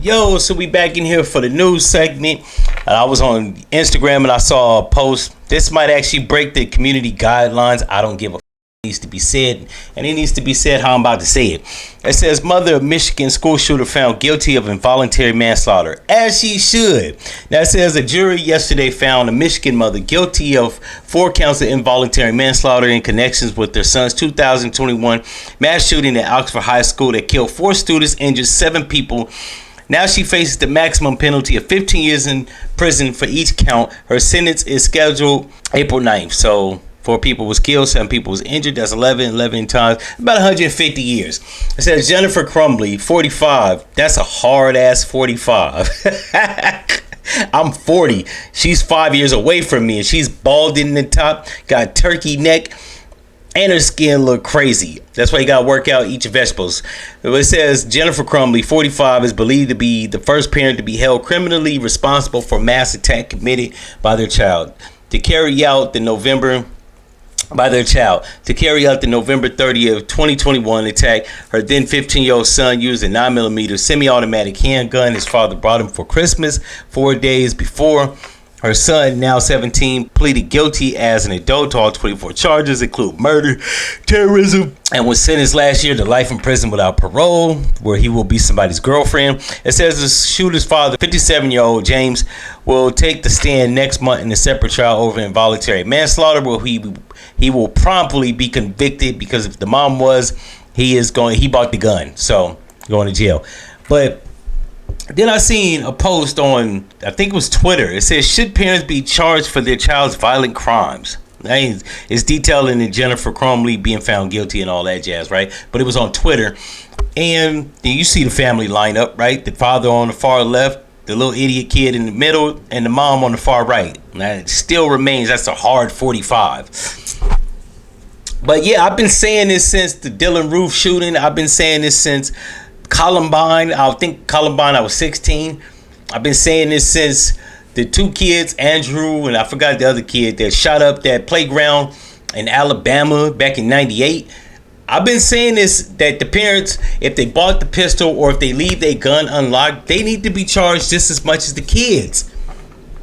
Yo, so we back in here for the news segment. I was on Instagram and I saw a post. This might actually break the community guidelines. I don't give a needs to be said, and it needs to be said how I'm about to say it. It says mother of Michigan school shooter found guilty of involuntary manslaughter, as she should. Now it says a jury yesterday found a Michigan mother guilty of 4 counts of involuntary manslaughter in connections with their son's 2021 mass shooting at Oxford High School that killed 4 students, injured 7 people. Now she faces the maximum penalty of 15 years in prison for each count. Her sentence is scheduled April 9th. So 4 people was killed, 7 people was injured. That's 11 times, about 150 years. It says Jennifer Crumbley, 45. That's a hard ass 45. I'm 40. She's 5 years away from me, and she's bald in the top, got turkey neck, and her skin look crazy. That's why you gotta work out, eat your vegetables. It says Jennifer Crumbley, 45, is believed to be the first parent to be held criminally responsible for mass attack committed by their child. To carry out the November 30th, 2021 attack, her then 15-year-old son used a 9mm semi-automatic handgun his father brought him for Christmas 4 days before. Her son, now 17, pleaded guilty as an adult to all 24 charges, include murder, terrorism, and was sentenced last year to life in prison without parole, where he will be somebody's girlfriend. It says the shooter's father, 57-year-old James, will take the stand next month in a separate trial over involuntary manslaughter, where he will promptly be convicted, because if the mom was, he bought the gun, so going to jail. But then I seen a post on, I think it was Twitter. It says, should parents be charged for their child's violent crimes? It's detailing in Jennifer Crumbley being found guilty and all that jazz, right? But it was on Twitter. And you see the family line up, right? The father on the far left, the little idiot kid in the middle, and the mom on the far right. Now, it still remains, that's a hard 45. But yeah, I've been saying this since the Dylan Roof shooting. I've been saying this since Columbine. I was 16. I've been saying this since the 2 kids, Andrew and I forgot the other kid, that shot up that playground in Alabama back in 98. I've been saying this, that the parents, if they bought the pistol or if they leave their gun unlocked, they need to be charged just as much as the kids.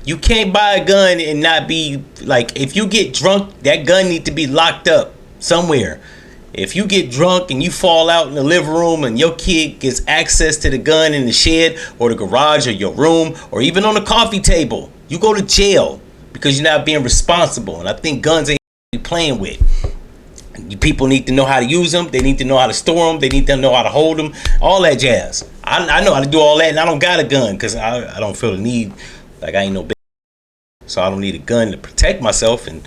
You can't buy a gun and not be, like, if you get drunk, that gun need to be locked up somewhere. If you get drunk and you fall out in the living room and your kid gets access to the gun in the shed or the garage or your room or even on the coffee table, you go to jail because you're not being responsible. And I think guns ain't playing with. You people need to know how to use them. They need to know how to store them. They need to know how to hold them. All that jazz. I know how to do all that, and I don't got a gun because I don't feel the need. Like, I ain't no bitch. So I don't need a gun to protect myself, and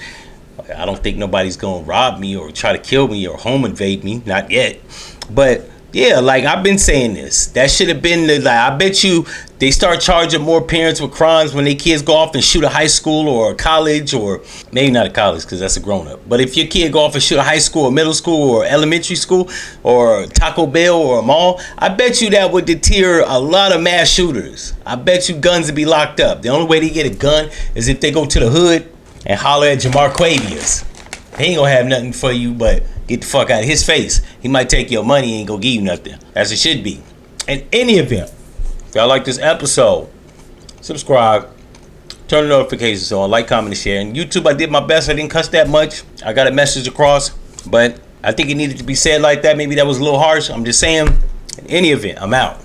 I don't think nobody's gonna rob me or try to kill me or home invade me, not yet. But yeah, like, I've been saying this. That should have been the, like, I bet you they start charging more parents with crimes when their kids go off and shoot a high school or a college, or maybe not a college because that's a grown up. But if your kid go off and shoot a high school or middle school or elementary school or Taco Bell or a mall, I bet you that would deter a lot of mass shooters. I bet you guns would be locked up. The only way they get a gun is if they go to the hood and holler at Jamar Quavius. He ain't gonna have nothing for you but get the fuck out of his face. He might take your money and ain't gonna give you nothing, as it should be. In any event, if y'all like this episode, subscribe, turn the notifications on, like, comment, and share. And YouTube, I did my best. I didn't cuss that much. I got a message across, but I think it needed to be said like that. Maybe that was a little harsh. I'm just saying. In any event, I'm out.